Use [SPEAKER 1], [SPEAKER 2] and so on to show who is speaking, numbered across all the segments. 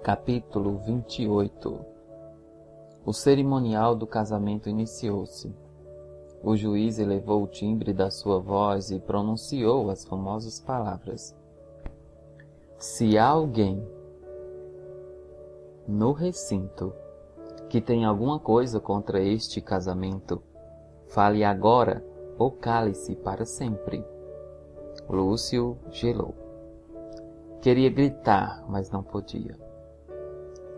[SPEAKER 1] Capítulo 28. O cerimonial do casamento iniciou-se. O juiz elevou o timbre da sua voz e pronunciou as famosas palavras: se há alguém no recinto que tem alguma coisa contra este casamento, fale agora ou cale-se para sempre. Lúcio gelou. Queria gritar, mas não podia.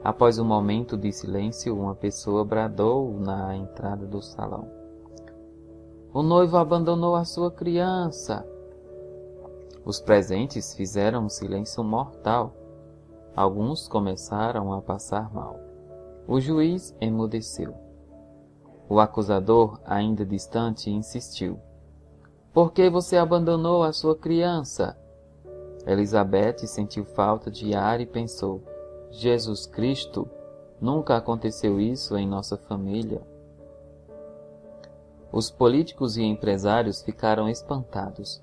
[SPEAKER 1] Após um momento de silêncio, uma pessoa bradou na entrada do salão: o noivo abandonou a sua criança. Os presentes fizeram um silêncio mortal. Alguns começaram a passar mal. O juiz emudeceu. O acusador, ainda distante, insistiu: por que você abandonou a sua criança? Elizabeth sentiu falta de ar e pensou: Jesus Cristo, nunca aconteceu isso em nossa família. Os políticos e empresários ficaram espantados.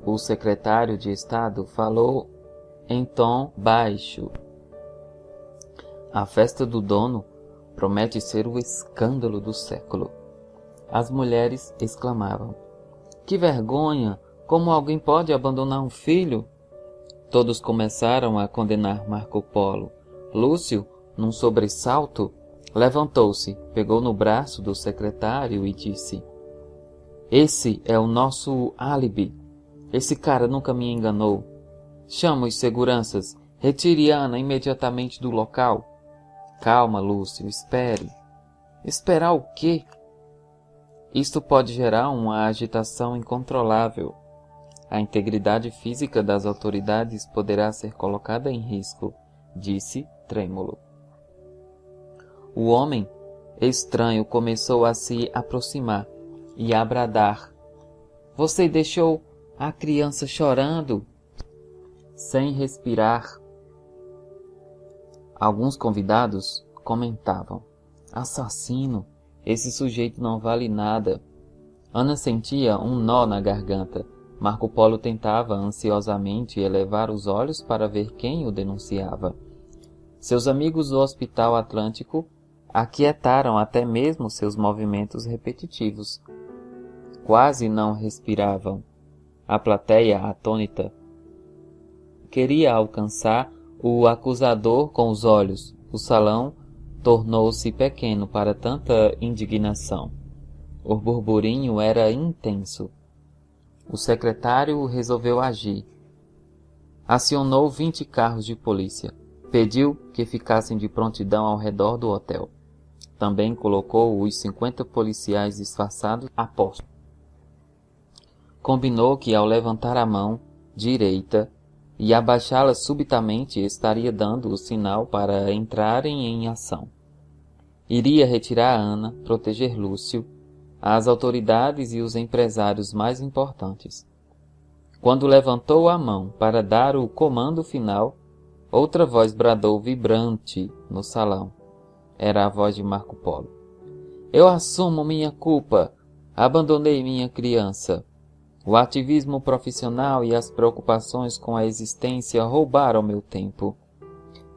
[SPEAKER 1] O secretário de Estado falou em tom baixo: a festa do dono promete ser o escândalo do século. As mulheres exclamavam: que vergonha! Como alguém pode abandonar um filho? Todos começaram a condenar Marco Polo. Lúcio, num sobressalto, levantou-se, pegou no braço do secretário e disse: esse é o nosso álibi. Esse cara nunca me enganou. Chama os seguranças. Retire Ana imediatamente do local. Calma, Lúcio, espere. Esperar o quê? Isto pode gerar uma agitação incontrolável. A integridade física das autoridades poderá ser colocada em risco, disse trêmulo. O homem estranho começou a se aproximar e a bradar: você deixou a criança chorando? Sem respirar, alguns convidados comentavam: assassino, esse sujeito não vale nada. Ana sentia um nó na garganta. Marco Polo tentava ansiosamente elevar os olhos para ver quem o denunciava. Seus amigos do Hospital Atlântico aquietaram até mesmo seus movimentos repetitivos. Quase não respiravam. A plateia, atônita, queria alcançar o acusador com os olhos. O salão tornou-se pequeno para tanta indignação. O burburinho era intenso. O secretário resolveu agir. Acionou 20 carros de polícia. Pediu que ficassem de prontidão ao redor do hotel. Também colocou os 50 policiais disfarçados a posto. Combinou que ao levantar a mão direita e abaixá-la subitamente estaria dando o sinal para entrarem em ação. Iria retirar Ana, proteger Lúcio, as autoridades e os empresários mais importantes. Quando levantou a mão para dar o comando final, outra voz bradou vibrante no salão. Era a voz de Marco Polo. Eu assumo minha culpa. Abandonei minha criança. O ativismo profissional e as preocupações com a existência roubaram meu tempo.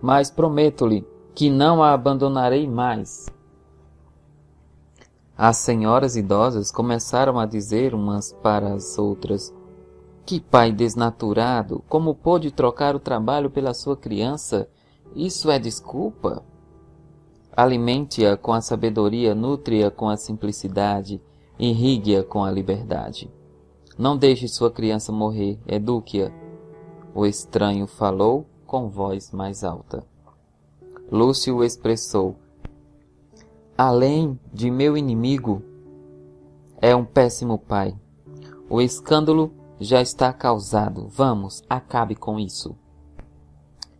[SPEAKER 1] Mas prometo-lhe que não a abandonarei mais. As senhoras idosas começaram a dizer umas para as outras: que pai desnaturado! Como pôde trocar o trabalho pela sua criança? Isso é desculpa? Alimente-a com a sabedoria, nutre-a com a simplicidade, irrigue-a com a liberdade. Não deixe sua criança morrer, eduque-a. O estranho falou com voz mais alta. Lúcio expressou: além de meu inimigo, é um péssimo pai. O escândalo já está causado. Vamos, acabe com isso.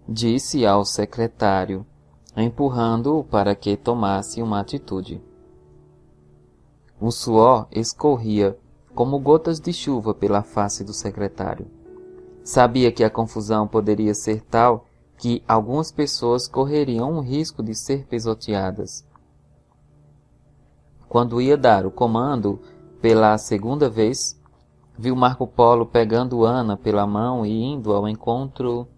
[SPEAKER 1] Disse ao secretário, empurrando-o para que tomasse uma atitude. O suor escorria como gotas de chuva pela face do secretário. Sabia que a confusão poderia ser tal que algumas pessoas correriam o risco de ser pisoteadas. Quando ia dar o comando pela segunda vez, viu Marco Polo pegando Ana pela mão e indo ao encontro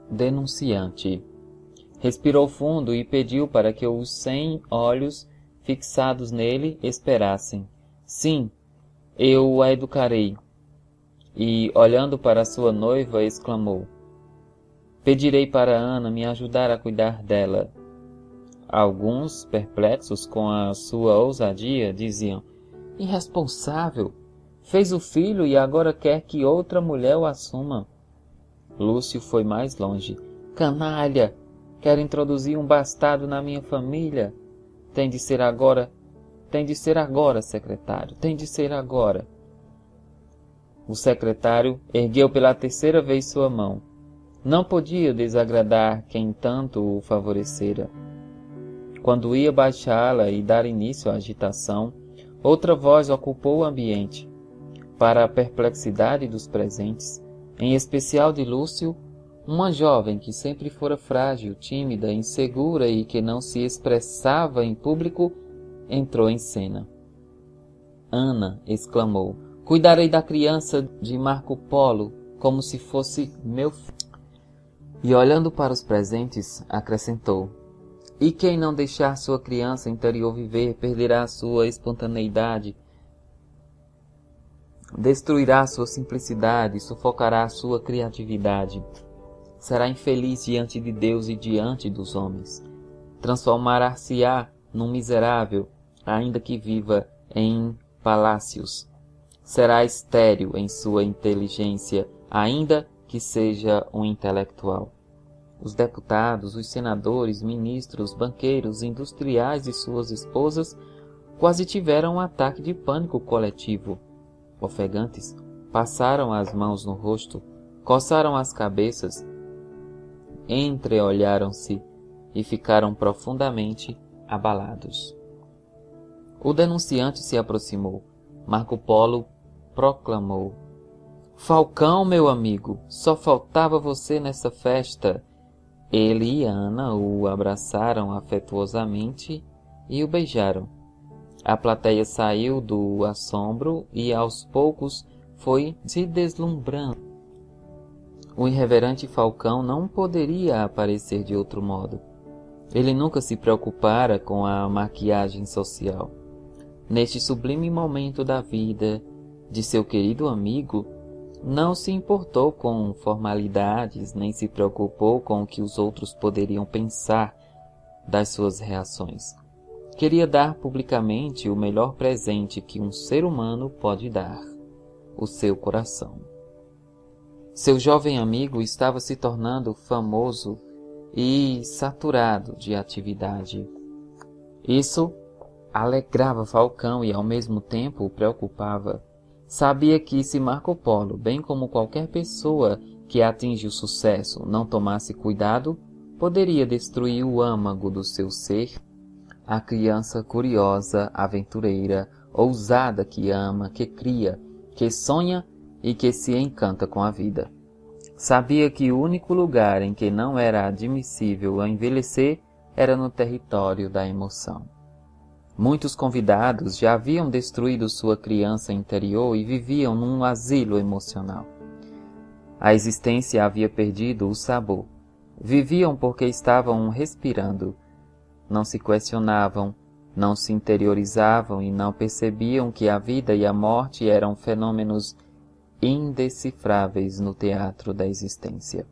[SPEAKER 1] denunciante. Respirou fundo e pediu para que os 100 olhos fixados nele esperassem. Sim, eu a educarei. E, olhando para sua noiva, exclamou: pedirei para Ana me ajudar a cuidar dela. Alguns, perplexos com a sua ousadia, diziam: irresponsável! Fez o filho e agora quer que outra mulher o assuma. Lúcio foi mais longe. Canalha! Quer introduzir um bastardo na minha família? Tem de ser agora, secretário, tem de ser agora. O secretário ergueu pela terceira vez sua mão. Não podia desagradar quem tanto o favorecera. Quando ia baixá-la e dar início à agitação, outra voz ocupou o ambiente. Para a perplexidade dos presentes, em especial de Lúcio, uma jovem que sempre fora frágil, tímida, insegura e que não se expressava em público, entrou em cena. Ana exclamou: cuidarei da criança de Marco Polo como se fosse meu filho. E olhando para os presentes, acrescentou: e quem não deixar sua criança interior viver, perderá sua espontaneidade, destruirá sua simplicidade, sufocará sua criatividade. Será infeliz diante de Deus e diante dos homens. Transformar-se-á num miserável, ainda que viva em palácios. Será estéril em sua inteligência, ainda que seja um intelectual. Os deputados, os senadores, ministros, banqueiros, industriais e suas esposas quase tiveram um ataque de pânico coletivo. Ofegantes, passaram as mãos no rosto, coçaram as cabeças, entreolharam-se e ficaram profundamente abalados. O denunciante se aproximou. Marco Polo proclamou: Falcão, meu amigo, só faltava você nessa festa. Ele e Ana o abraçaram afetuosamente e o beijaram. A plateia saiu do assombro e aos poucos foi se deslumbrando. O irreverente Falcão não poderia aparecer de outro modo. Ele nunca se preocupara com a maquiagem social. Neste sublime momento da vida de seu querido amigo, não se importou com formalidades, nem se preocupou com o que os outros poderiam pensar das suas reações. Queria dar publicamente o melhor presente que um ser humano pode dar: o seu coração. Seu jovem amigo estava se tornando famoso e saturado de atividade. Isso alegrava Falcão e ao mesmo tempo o preocupava. Sabia que se Marco Polo, bem como qualquer pessoa que atinge o sucesso, não tomasse cuidado, poderia destruir o âmago do seu ser, a criança curiosa, aventureira, ousada que ama, que cria, que sonha e que se encanta com a vida. Sabia que o único lugar em que não era admissível envelhecer era no território da emoção. Muitos convidados já haviam destruído sua criança interior e viviam num asilo emocional. A existência havia perdido o sabor. Viviam porque estavam respirando. Não se questionavam, não se interiorizavam e não percebiam que a vida e a morte eram fenômenos indecifráveis no teatro da existência.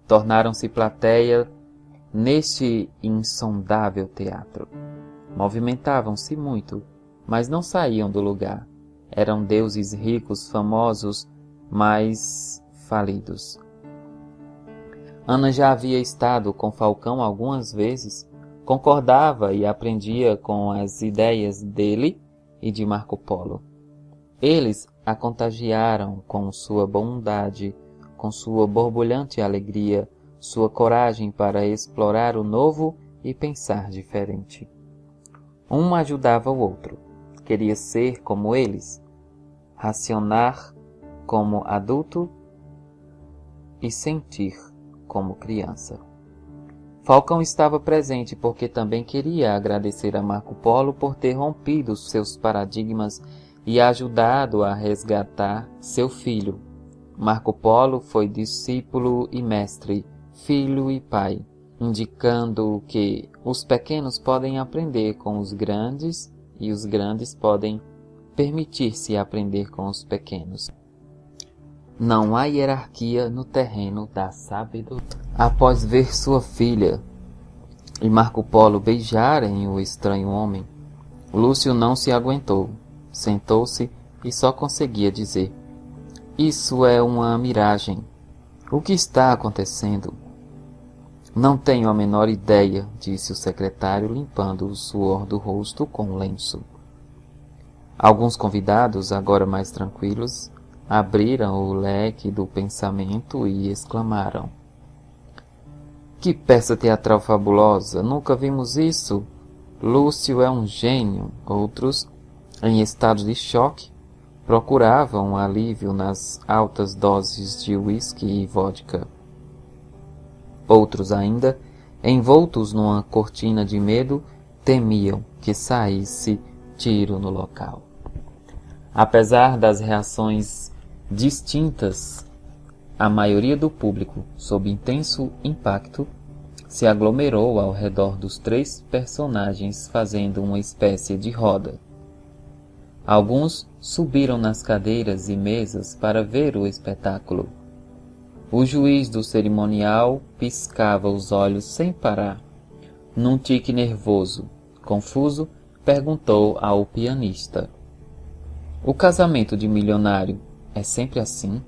[SPEAKER 1] Tornaram-se plateia neste insondável teatro. Movimentavam-se muito, mas não saíam do lugar. Eram deuses ricos, famosos, mas falidos. Ana já havia estado com Falcão algumas vezes, concordava e aprendia com as ideias dele e de Marco Polo. Eles a contagiaram com sua bondade, com sua borbulhante alegria, sua coragem para explorar o novo e pensar diferente. Um ajudava o outro. Queria ser como eles, racionar como adulto e sentir como criança. Falcão estava presente porque também queria agradecer a Marco Polo por ter rompido seus paradigmas e ajudado a resgatar seu filho. Marco Polo foi discípulo e mestre, filho e pai, indicando que os pequenos podem aprender com os grandes e os grandes podem permitir-se aprender com os pequenos. Não há hierarquia no terreno da sabedoria. Após ver sua filha e Marco Polo beijarem o estranho homem, Lúcio não se aguentou, sentou-se e só conseguia dizer: "Isso é uma miragem. O que está acontecendo?" "Não tenho a menor ideia", disse o secretário, limpando o suor do rosto com o lenço. Alguns convidados, agora mais tranquilos, abriram o leque do pensamento e exclamaram: "Que peça teatral fabulosa! Nunca vimos isso! Lúcio é um gênio." Outros, em estado de choque, procuravam alívio nas altas doses de uísque e vodka. Outros ainda, envoltos numa cortina de medo, temiam que saísse tiro no local. Apesar das reações distintas, a maioria do público, sob intenso impacto, se aglomerou ao redor dos três personagens fazendo uma espécie de roda. Alguns subiram nas cadeiras e mesas para ver o espetáculo. O juiz do cerimonial piscava os olhos sem parar. Num tique nervoso, confuso, perguntou ao pianista: "O casamento de milionário é sempre assim?"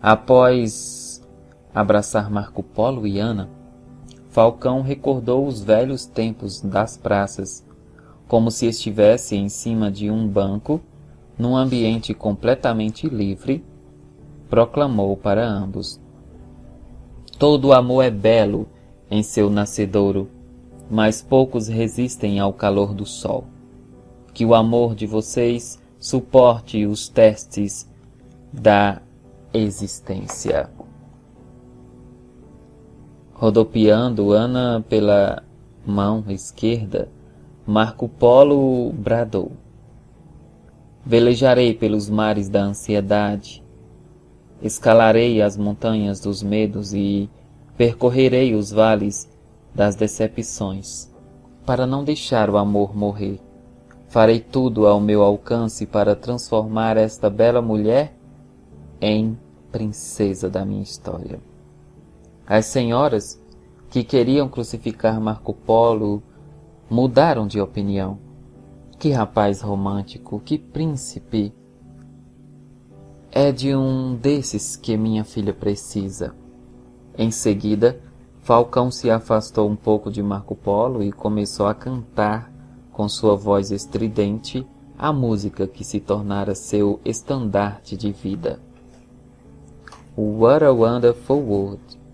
[SPEAKER 1] Após abraçar Marco Polo e Ana, Falcão recordou os velhos tempos das praças, como se estivesse em cima de um banco, num ambiente completamente livre, proclamou para ambos: "Todo amor é belo em seu nascedouro, mas poucos resistem ao calor do sol. Que o amor de vocês suporte os testes da existência." Rodopiando Ana pela mão esquerda, Marco Polo bradou: "Velejarei pelos mares da ansiedade, escalarei as montanhas dos medos e percorrerei os vales das decepções, para não deixar o amor morrer. Farei tudo ao meu alcance para transformar esta bela mulher em princesa da minha história." As senhoras que queriam crucificar Marco Polo mudaram de opinião. "Que rapaz romântico, que príncipe! É de um desses que minha filha precisa." Em seguida, Falcão se afastou um pouco de Marco Polo e começou a cantar com sua voz estridente a música que se tornara seu estandarte de vida. "What a Wonderful World."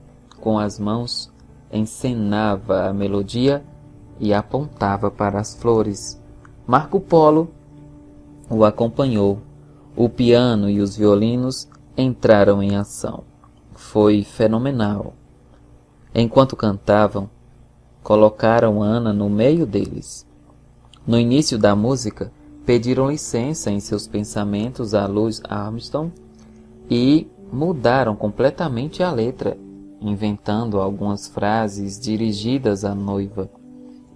[SPEAKER 1] Com as mãos, encenava a melodia e apontava para as flores. Marco Polo o acompanhou. O piano e os violinos entraram em ação. Foi fenomenal. Enquanto cantavam, colocaram Ana no meio deles. No início da música, pediram licença em seus pensamentos a Louis Armstrong e mudaram completamente a letra, inventando algumas frases dirigidas à noiva.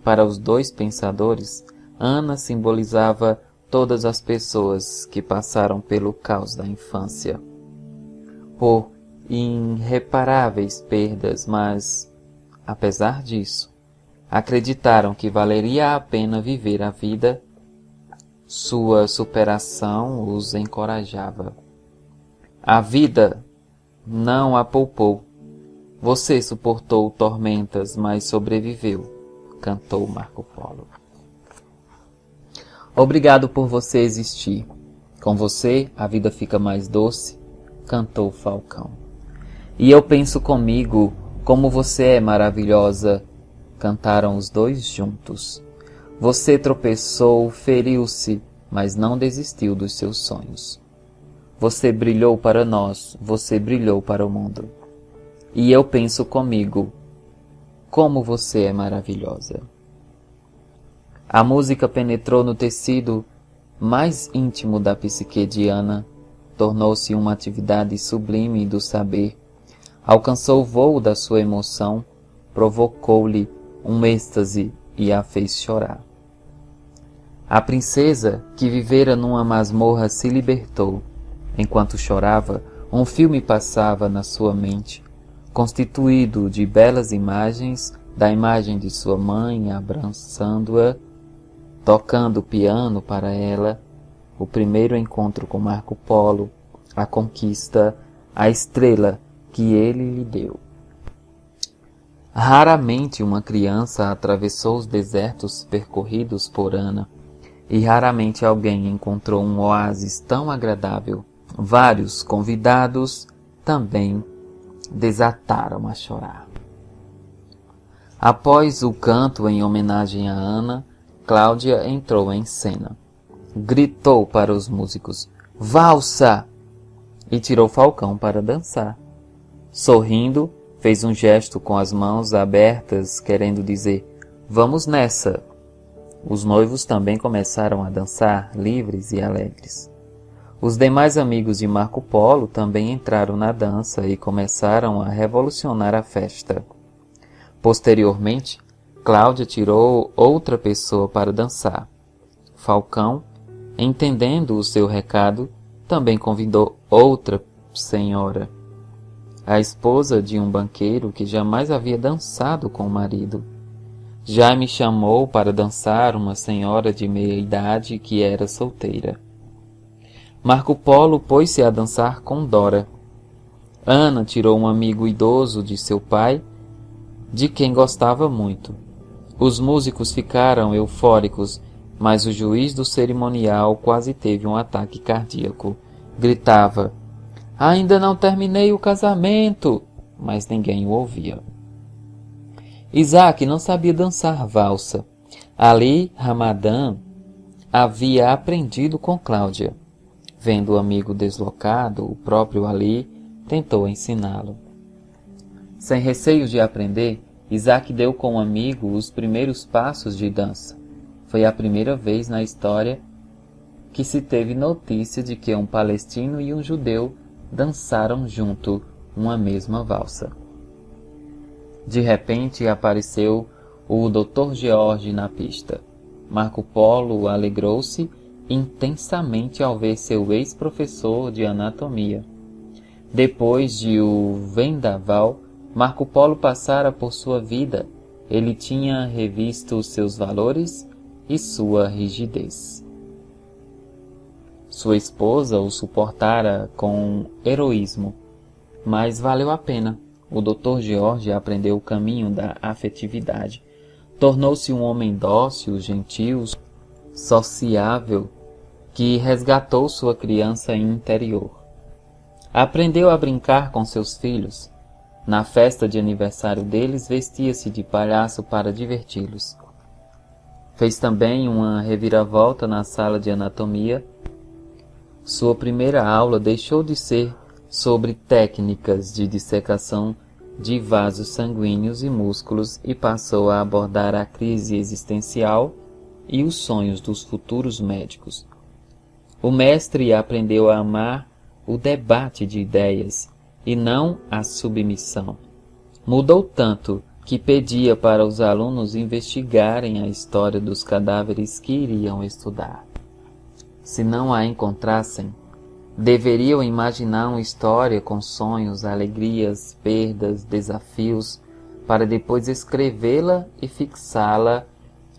[SPEAKER 1] Para os dois pensadores, Ana simbolizava todas as pessoas que passaram pelo caos da infância, por irreparáveis perdas, mas, apesar disso, acreditaram que valeria a pena viver a vida. Sua superação os encorajava. "A vida não a poupou. Você suportou tormentas, mas sobreviveu", cantou Marco Polo. "Obrigado por você existir. Com você a vida fica mais doce", cantou Falcão. "E eu penso comigo, como você é maravilhosa", cantaram os dois juntos. "Você tropeçou, feriu-se, mas não desistiu dos seus sonhos. Você brilhou para nós, você brilhou para o mundo. E eu penso comigo, como você é maravilhosa." A música penetrou no tecido mais íntimo da psique de Ana, tornou-se uma atividade sublime do saber, alcançou o vôo da sua emoção, provocou-lhe um êxtase e a fez chorar. A princesa, que vivera numa masmorra, se libertou. Enquanto chorava, um filme passava na sua mente, constituído de belas imagens, da imagem de sua mãe abraçando-a, tocando piano para ela, o primeiro encontro com Marco Polo, a conquista, a estrela que ele lhe deu. Raramente uma criança atravessou os desertos percorridos por Ana, e raramente alguém encontrou um oásis tão agradável. Vários convidados também desataram a chorar. Após o canto em homenagem a Ana, Cláudia entrou em cena. Gritou para os músicos: "Valsa!" e tirou Falcão para dançar. Sorrindo, fez um gesto com as mãos abertas, querendo dizer: "Vamos nessa!" Os noivos também começaram a dançar, livres e alegres. Os demais amigos de Marco Polo também entraram na dança e começaram a revolucionar a festa. Posteriormente, Cláudia tirou outra pessoa para dançar. Falcão, entendendo o seu recado, também convidou outra senhora, a esposa de um banqueiro que jamais havia dançado com o marido. Jaime chamou para dançar uma senhora de meia idade que era solteira. Marco Polo pôs-se a dançar com Dora. Ana tirou um amigo idoso de seu pai, de quem gostava muito. Os músicos ficaram eufóricos, mas o juiz do cerimonial quase teve um ataque cardíaco. Gritava: "Ainda não terminei o casamento!" Mas ninguém o ouvia. Isaac não sabia dançar valsa. Ali, Ramadã havia aprendido com Cláudia. Vendo o amigo deslocado, o próprio Ali tentou ensiná-lo. Sem receio de aprender, Isaac deu com o amigo os primeiros passos de dança. Foi a primeira vez na história que se teve notícia de que um palestino e um judeu dançaram junto uma mesma valsa. De repente apareceu o Dr. George na pista. Marco Polo alegrou-se intensamente ao ver seu ex-professor de anatomia. Depois de o vendaval, Marco Polo passara por sua vida. Ele tinha revisto seus valores e sua rigidez. Sua esposa o suportara com heroísmo, mas valeu a pena. O Dr. George aprendeu o caminho da afetividade. Tornou-se um homem dócil, gentil, sociável, que resgatou sua criança interior. Aprendeu a brincar com seus filhos. Na festa de aniversário deles, vestia-se de palhaço para diverti-los. Fez também uma reviravolta na sala de anatomia. Sua primeira aula deixou de ser sobre técnicas de dissecação de vasos sanguíneos e músculos e passou a abordar a crise existencial e os sonhos dos futuros médicos. O mestre aprendeu a amar o debate de ideias e não a submissão. Mudou tanto que pedia para os alunos investigarem a história dos cadáveres que iriam estudar. Se não a encontrassem, deveriam imaginar uma história com sonhos, alegrias, perdas, desafios, para depois escrevê-la e fixá-la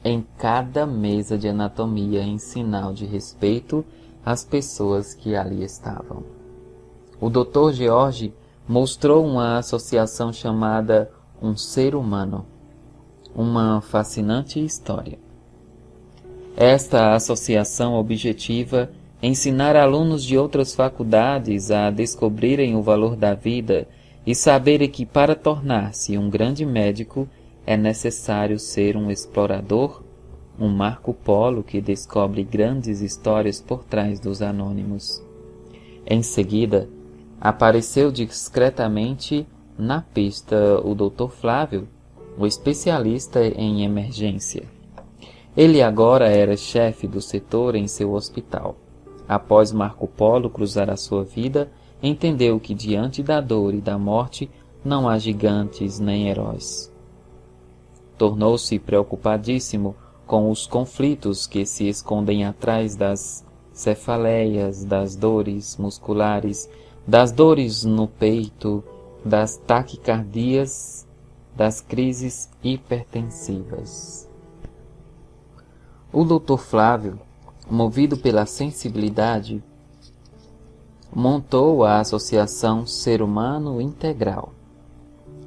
[SPEAKER 1] em cada mesa de anatomia em sinal de respeito às pessoas que ali estavam. O Dr. George mostrou uma associação chamada Um Ser Humano, uma fascinante história. Esta associação objetiva ensinar alunos de outras faculdades a descobrirem o valor da vida e saberem que para tornar-se um grande médico é necessário ser um explorador, um Marco Polo que descobre grandes histórias por trás dos anônimos. Em seguida, apareceu discretamente na pista o Dr. Flávio, o especialista em emergência. Ele agora era chefe do setor em seu hospital. Após Marco Polo cruzar a sua vida, entendeu que diante da dor e da morte não há gigantes nem heróis. Tornou-se preocupadíssimo com os conflitos que se escondem atrás das cefaleias, das dores musculares, das dores no peito, das taquicardias, das crises hipertensivas. O Dr. Flávio, movido pela sensibilidade, montou a Associação Ser Humano Integral.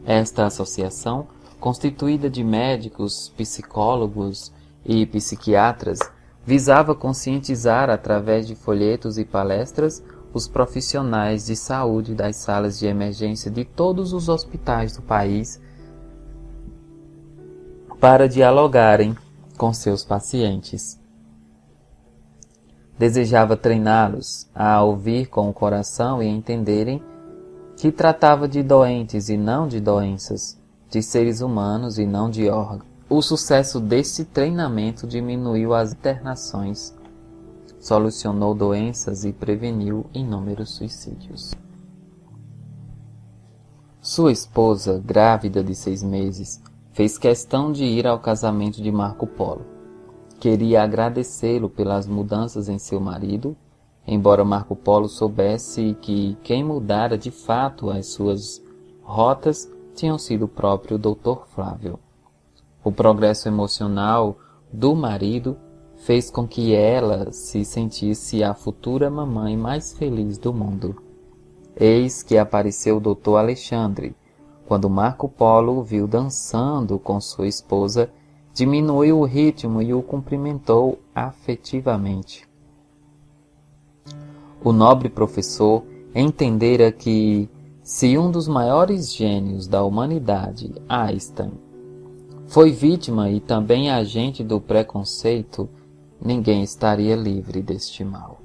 [SPEAKER 1] Esta associação, constituída de médicos, psicólogos e psiquiatras, visava conscientizar através de folhetos e palestras os profissionais de saúde das salas de emergência de todos os hospitais do país para dialogarem com seus pacientes. Desejava treiná-los a ouvir com o coração e entenderem que tratava de doentes e não de doenças, de seres humanos e não de órgãos. O sucesso desse treinamento diminuiu as internações, solucionou doenças e preveniu inúmeros suicídios. Sua esposa, grávida de 6 meses, fez questão de ir ao casamento de Marco Polo. Queria agradecê-lo pelas mudanças em seu marido, embora Marco Polo soubesse que quem mudara de fato as suas rotas tinham sido o próprio Dr. Flávio. O progresso emocional do marido fez com que ela se sentisse a futura mamãe mais feliz do mundo. Eis que apareceu o Dr. Alexandre. Quando Marco Polo o viu dançando com sua esposa, diminuiu o ritmo e o cumprimentou afetivamente. O nobre professor entendera que, se um dos maiores gênios da humanidade, Einstein, foi vítima e também agente do preconceito, ninguém estaria livre deste mal.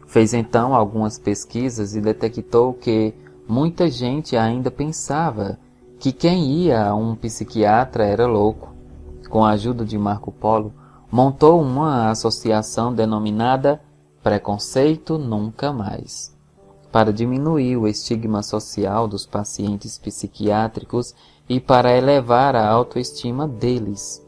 [SPEAKER 1] Fez então algumas pesquisas e detectou que muita gente ainda pensava que quem ia a um psiquiatra era louco. Com a ajuda de Marco Polo, montou uma associação denominada Preconceito Nunca Mais, para diminuir o estigma social dos pacientes psiquiátricos e para elevar a autoestima deles.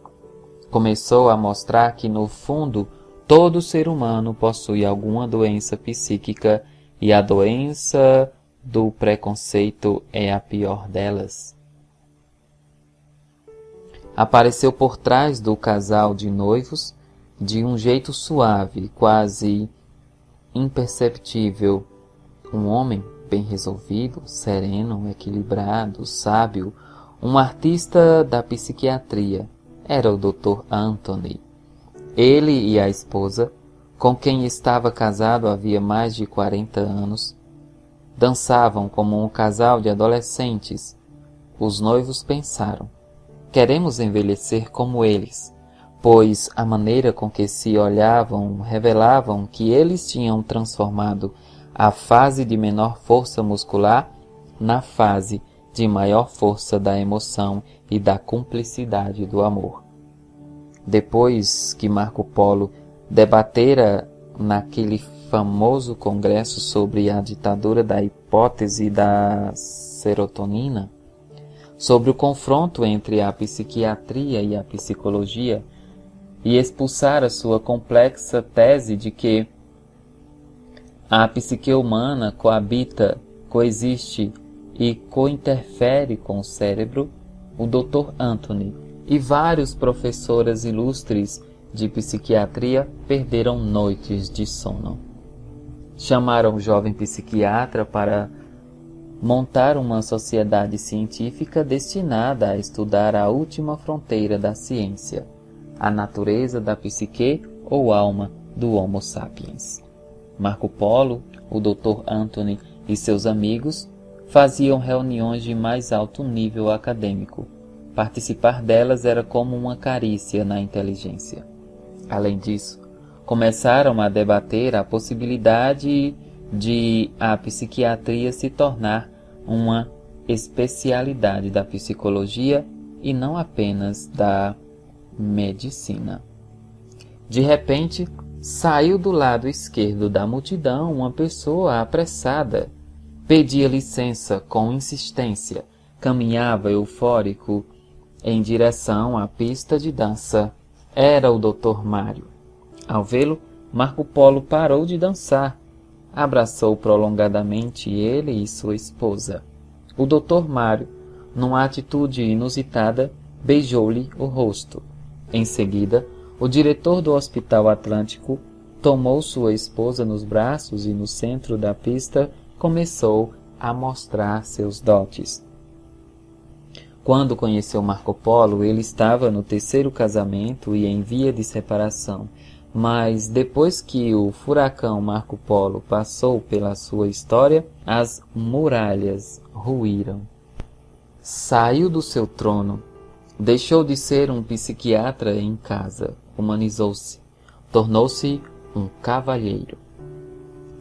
[SPEAKER 1] Começou a mostrar que, no fundo, todo ser humano possui alguma doença psíquica e a doença do preconceito é a pior delas. Apareceu por trás do casal de noivos, de um jeito suave, quase imperceptível, um homem bem resolvido, sereno, equilibrado, sábio, um artista da psiquiatria. Era o Dr. Anthony. Ele e a esposa, com quem estava casado havia mais de 40 anos, dançavam como um casal de adolescentes. Os noivos pensaram: queremos envelhecer como eles, pois a maneira com que se olhavam revelavam que eles tinham transformado a fase de menor força muscular na fase de maior força da emoção e da cumplicidade do amor. Depois que Marco Polo debatera naquele famoso congresso sobre a ditadura da hipótese da serotonina, sobre o confronto entre a psiquiatria e a psicologia, e expulsar a sua complexa tese de que a psique humana coabita, coexiste e cointerfere com o cérebro, o Dr. Anthony e vários professoras ilustres de psiquiatria perderam noites de sono. Chamaram o jovem psiquiatra para montar uma sociedade científica destinada a estudar a última fronteira da ciência, a natureza da psique ou alma do Homo sapiens. Marco Polo, o Dr. Anthony e seus amigos faziam reuniões de mais alto nível acadêmico. Participar delas era como uma carícia na inteligência. Além disso, começaram a debater a possibilidade de a psiquiatria se tornar uma especialidade da psicologia e não apenas da medicina. De repente, Saiu do lado esquerdo da multidão uma pessoa apressada. Pedia licença com insistência. Caminhava eufórico em direção à pista de dança. Era o Dr. Mário. Ao vê-lo, Marco Polo parou de dançar. Abraçou prolongadamente ele e sua esposa. O Dr. Mário, numa atitude inusitada, beijou-lhe o rosto. Em seguida, o diretor do Hospital Atlântico tomou sua esposa nos braços e no centro da pista começou a mostrar seus dotes. Quando conheceu Marco Polo, ele estava no 3º casamento e em via de separação, mas depois que o furacão Marco Polo passou pela sua história, as muralhas ruíram. Saiu do seu trono, deixou de ser um psiquiatra em casa, humanizou-se, tornou-se um cavalheiro.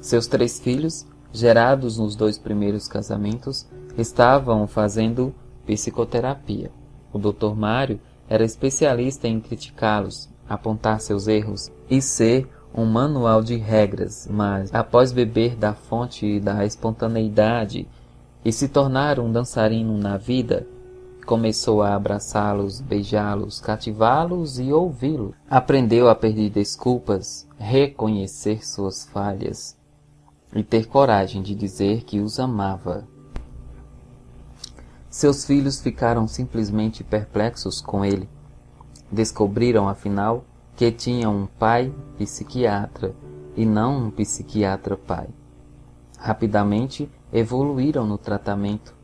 [SPEAKER 1] Seus 3 filhos, gerados nos 2 primeiros casamentos, estavam fazendo psicoterapia. O Dr. Mário era especialista em criticá-los, apontar seus erros e ser um manual de regras, mas após beber da fonte da espontaneidade e se tornar um dançarino na vida, começou a abraçá-los, beijá-los, cativá-los e ouvi-los. Aprendeu a pedir desculpas, reconhecer suas falhas e ter coragem de dizer que os amava. Seus filhos ficaram simplesmente perplexos com ele. Descobriram, afinal, que tinham um pai psiquiatra e não um psiquiatra pai. Rapidamente evoluíram no tratamento.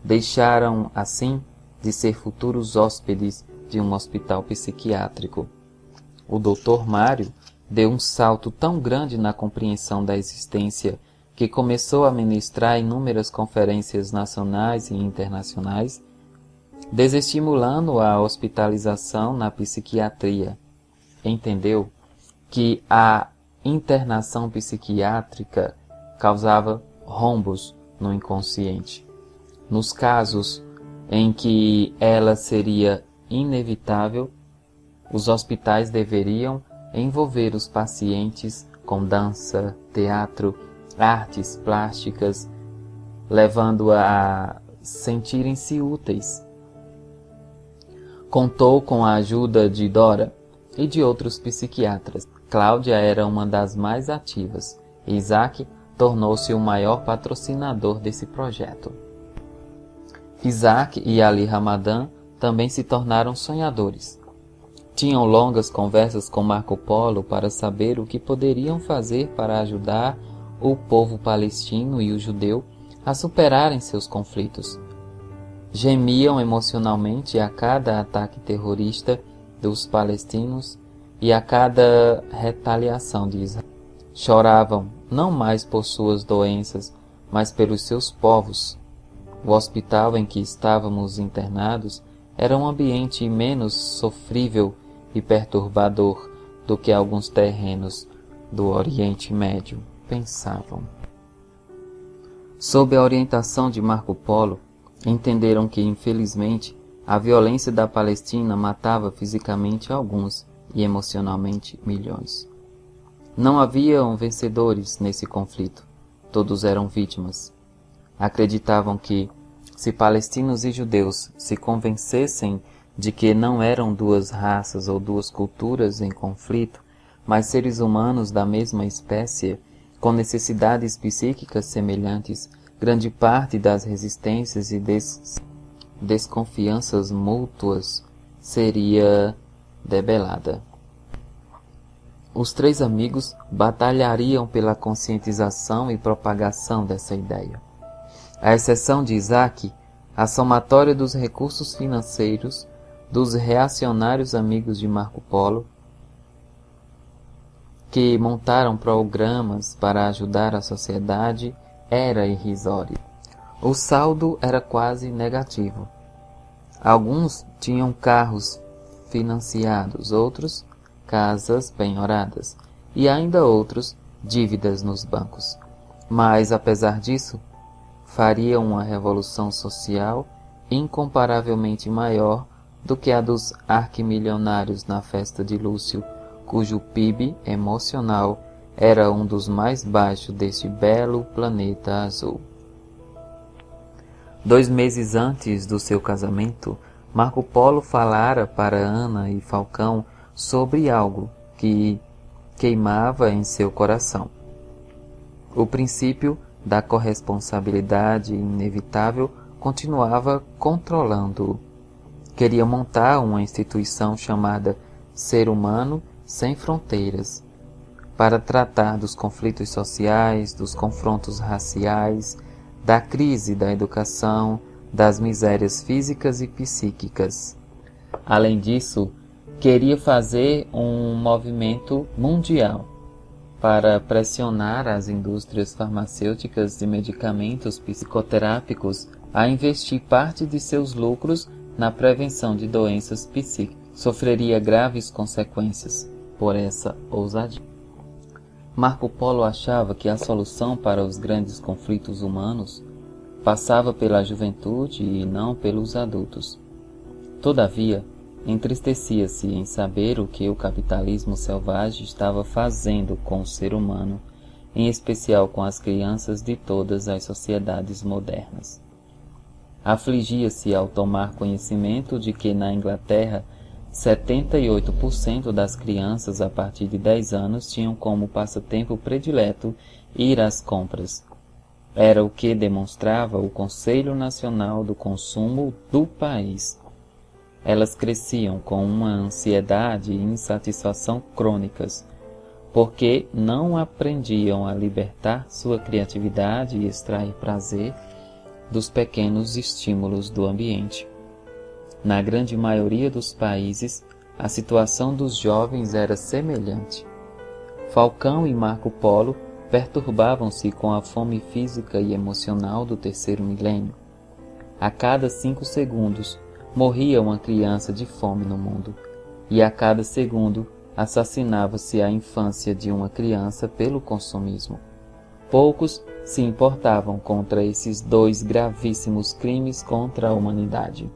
[SPEAKER 1] Deixaram, assim, de ser futuros hóspedes de um hospital psiquiátrico. O Dr. Mário deu um salto tão grande na compreensão da existência que começou a ministrar inúmeras conferências nacionais e internacionais, desestimulando a hospitalização na psiquiatria. Entendeu que a internação psiquiátrica causava rombos no inconsciente. Nos casos em que ela seria inevitável, os hospitais deveriam envolver os pacientes com dança, teatro, artes plásticas, levando-a a sentirem-se úteis. Contou com a ajuda de Dora e de outros psiquiatras. Cláudia era uma das mais ativas. Isaac tornou-se o maior patrocinador desse projeto. Isaac e Ali Ramadan também se tornaram sonhadores. Tinham longas conversas com Marco Polo para saber o que poderiam fazer para ajudar o povo palestino e o judeu a superarem seus conflitos. Gemiam emocionalmente a cada ataque terrorista dos palestinos e a cada retaliação de Israel. Choravam não mais por suas doenças, mas pelos seus povos. O hospital em que estávamos internados era um ambiente menos sofrível e perturbador do que alguns terrenos do Oriente Médio pensavam. Sob a orientação de Marco Polo, entenderam que, infelizmente, a violência da Palestina matava fisicamente alguns e emocionalmente milhões. Não haviam vencedores nesse conflito, todos eram vítimas. Acreditavam que, se palestinos e judeus se convencessem de que não eram 2 raças ou 2 culturas em conflito, mas seres humanos da mesma espécie, com necessidades psíquicas semelhantes, grande parte das resistências e desconfianças mútuas seria debelada. Os 3 amigos batalhariam pela conscientização e propagação dessa ideia. À exceção de Isaac, a somatória dos recursos financeiros dos reacionários amigos de Marco Polo, que montaram programas para ajudar a sociedade, era irrisório. O saldo era quase negativo. Alguns tinham carros financiados, outros casas penhoradas e ainda outros dívidas nos bancos. Mas, apesar disso, fariam uma revolução social incomparavelmente maior do que a dos arquimilionários na festa de Lúcio, cujo PIB emocional era um dos mais baixos deste belo planeta azul. 2 meses antes do seu casamento, Marco Polo falara para Ana e Falcão sobre algo que queimava em seu coração. O princípio da corresponsabilidade inevitável continuava controlando-o. Queria montar uma instituição chamada Ser Humano Sem Fronteiras, para tratar dos conflitos sociais, dos confrontos raciais, da crise da educação, das misérias físicas e psíquicas. Além disso, queria fazer um movimento mundial para pressionar as indústrias farmacêuticas de medicamentos psicoterápicos a investir parte de seus lucros na prevenção de doenças psíquicas. Sofreria graves consequências por essa ousadia. Marco Polo achava que a solução para os grandes conflitos humanos passava pela juventude e não pelos adultos. Todavia, entristecia-se em saber o que o capitalismo selvagem estava fazendo com o ser humano, em especial com as crianças de todas as sociedades modernas. Afligia-se ao tomar conhecimento de que na Inglaterra 78% das crianças a partir de 10 anos tinham como passatempo predileto ir às compras. Era o que demonstrava o Conselho Nacional do Consumo do país. Elas cresciam com uma ansiedade e insatisfação crônicas, porque não aprendiam a libertar sua criatividade e extrair prazer dos pequenos estímulos do ambiente. Na grande maioria dos países, a situação dos jovens era semelhante. Falcão e Marco Polo perturbavam-se com a fome física e emocional do terceiro milênio. A cada 5 segundos, morria uma criança de fome no mundo, e a cada segundo assassinava-se a infância de uma criança pelo consumismo. Poucos se importavam contra esses 2 gravíssimos crimes contra a humanidade.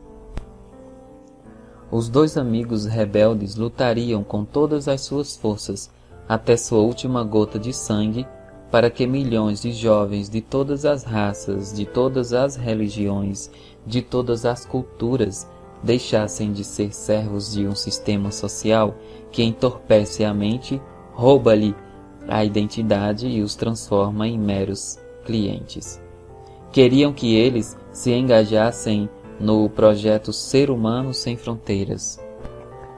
[SPEAKER 1] Os 2 amigos rebeldes lutariam com todas as suas forças, até sua última gota de sangue, para que milhões de jovens de todas as raças, de todas as religiões, de todas as culturas, deixassem de ser servos de um sistema social que entorpece a mente, rouba-lhe a identidade e os transforma em meros clientes. Queriam que eles se engajassem no projeto Ser Humano Sem Fronteiras,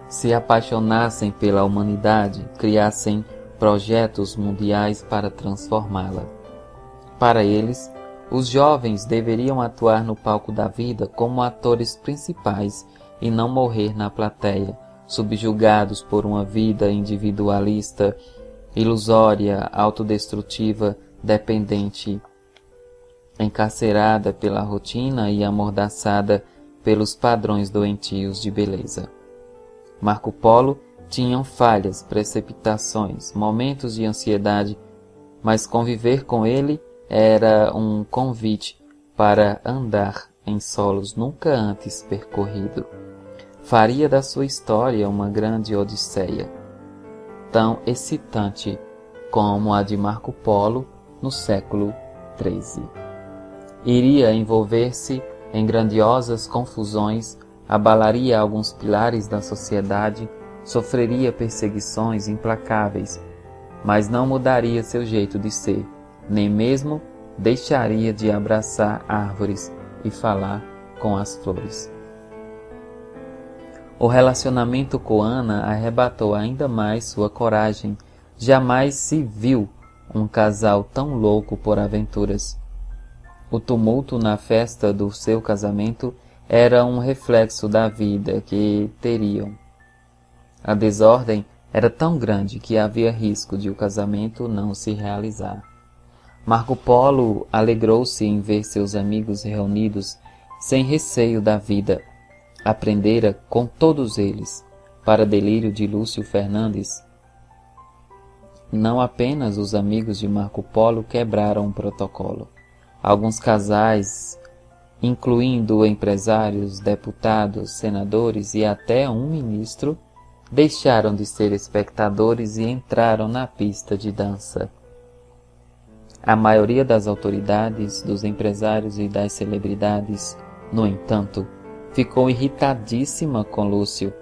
[SPEAKER 1] se apaixonassem pela humanidade, criassem projetos mundiais para transformá-la. Para eles, os jovens deveriam atuar no palco da vida como atores principais e não morrer na plateia, subjugados por uma vida individualista, ilusória, autodestrutiva, dependente, encarcerada pela rotina e amordaçada pelos padrões doentios de beleza. Marco Polo tinha falhas, precipitações, momentos de ansiedade, mas conviver com ele era um convite para andar em solos nunca antes percorrido. Faria da sua história uma grande odisseia, tão excitante como a de Marco Polo no século XIII. Iria envolver-se em grandiosas confusões, abalaria alguns pilares da sociedade, sofreria perseguições implacáveis, mas não mudaria seu jeito de ser, nem mesmo deixaria de abraçar árvores e falar com as flores. O relacionamento com Ana arrebatou ainda mais sua coragem. Jamais se viu um casal tão louco por aventuras. O tumulto na festa do seu casamento era um reflexo da vida que teriam. A desordem era tão grande que havia risco de o casamento não se realizar. Marco Polo alegrou-se em ver seus amigos reunidos sem receio da vida. Aprendera com todos eles, para delírio de Lúcio Fernandes. Não apenas os amigos de Marco Polo quebraram o protocolo. Alguns casais, incluindo empresários, deputados, senadores e até um ministro, deixaram de ser espectadores e entraram na pista de dança. A maioria das autoridades, dos empresários e das celebridades, no entanto, ficou irritadíssima com Lúcio,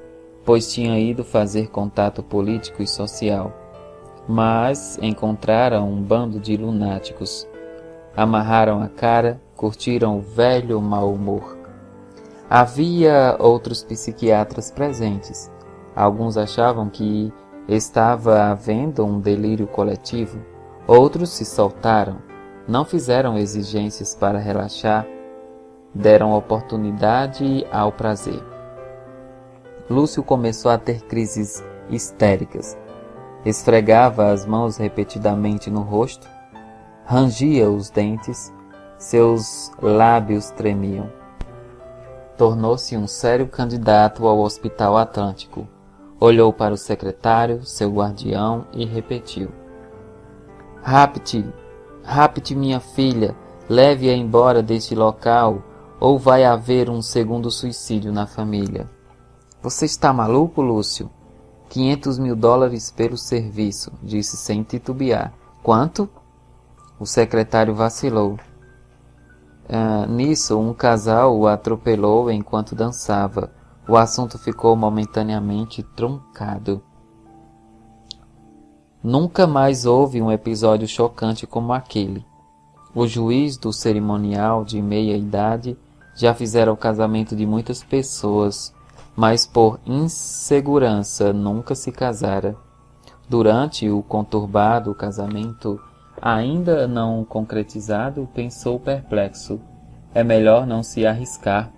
[SPEAKER 1] pois tinha ido fazer contato político e social. Mas encontraram um bando de lunáticos. Amarraram a cara, curtiram o velho mau humor. Havia outros psiquiatras presentes. Alguns achavam que estava havendo um delírio coletivo. Outros se soltaram, não fizeram exigências para relaxar, deram oportunidade ao prazer. Lúcio começou a ter crises histéricas. Esfregava as mãos repetidamente no rosto, rangia os dentes, seus lábios tremiam. Tornou-se um sério candidato ao Hospital Atlântico. Olhou para o secretário, seu guardião, e repetiu: Rapte minha filha, leve-a embora deste local, ou vai haver um segundo suicídio na família. Você está maluco, Lúcio? $500.000 pelo serviço, disse sem titubear. Quanto? O secretário vacilou. Nisso, um casal o atropelou enquanto dançava. O assunto ficou momentaneamente truncado. Nunca mais houve um episódio chocante como aquele. O juiz do cerimonial de meia-idade já fizera o casamento de muitas pessoas, mas por insegurança nunca se casara. Durante o conturbado casamento, ainda não concretizado, pensou perplexo: é melhor não se arriscar.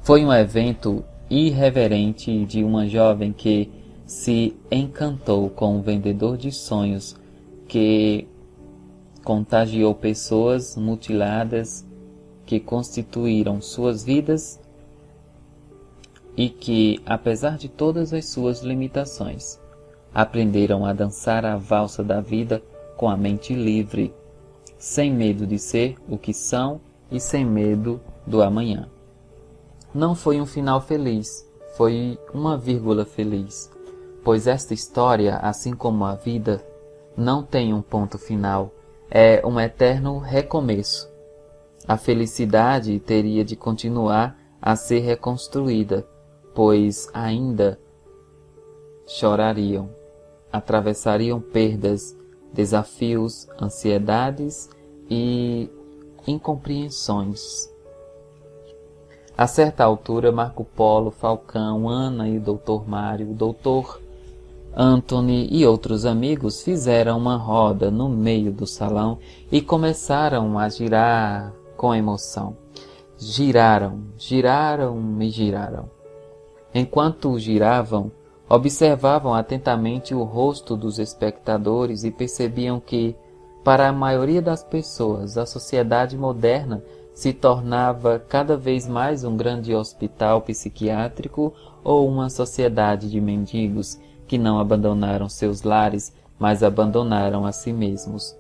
[SPEAKER 1] Foi um evento irreverente de uma jovem que se encantou com um vendedor de sonhos que contagiou pessoas mutiladas que constituíram suas vidas e que, apesar de todas as suas limitações, aprenderam a dançar a valsa da vida com a mente livre, sem medo de ser o que são e sem medo do amanhã. Não foi um final feliz, foi uma vírgula feliz, pois esta história, assim como a vida, não tem um ponto final, é um eterno recomeço. A felicidade teria de continuar a ser reconstruída, pois ainda chorariam, atravessariam perdas, desafios, ansiedades e incompreensões. A certa altura, Marco Polo, Falcão, Ana e Dr. Mário, Dr. Anthony e outros amigos fizeram uma roda no meio do salão e começaram a girar com emoção. Giraram, giraram e giraram. Enquanto giravam, observavam atentamente o rosto dos espectadores e percebiam que, para a maioria das pessoas, a sociedade moderna se tornava cada vez mais um grande hospital psiquiátrico ou uma sociedade de mendigos que não abandonaram seus lares, mas abandonaram a si mesmos.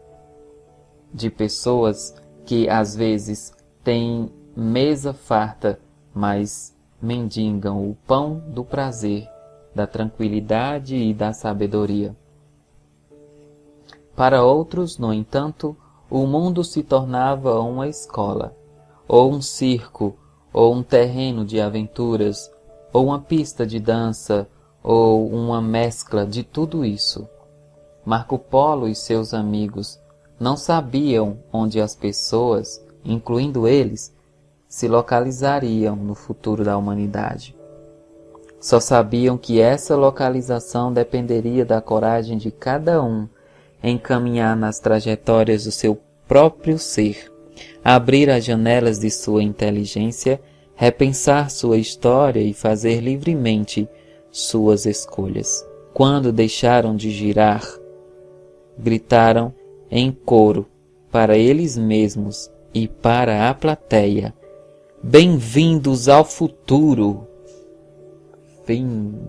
[SPEAKER 1] De pessoas que às vezes têm mesa farta, mas mendigam o pão do prazer, da tranquilidade e da sabedoria. Para outros, no entanto, o mundo se tornava uma escola, ou um circo, ou um terreno de aventuras, ou uma pista de dança, ou uma mescla de tudo isso. Marco Polo e seus amigos não sabiam onde as pessoas, incluindo eles, se localizariam no futuro da humanidade. Só sabiam que essa localização dependeria da coragem de cada um em caminhar nas trajetórias do seu próprio ser, abrir as janelas de sua inteligência, repensar sua história e fazer livremente suas escolhas. Quando deixaram de girar, gritaram em coro para eles mesmos e para a plateia: Bem-vindos ao futuro! Fim.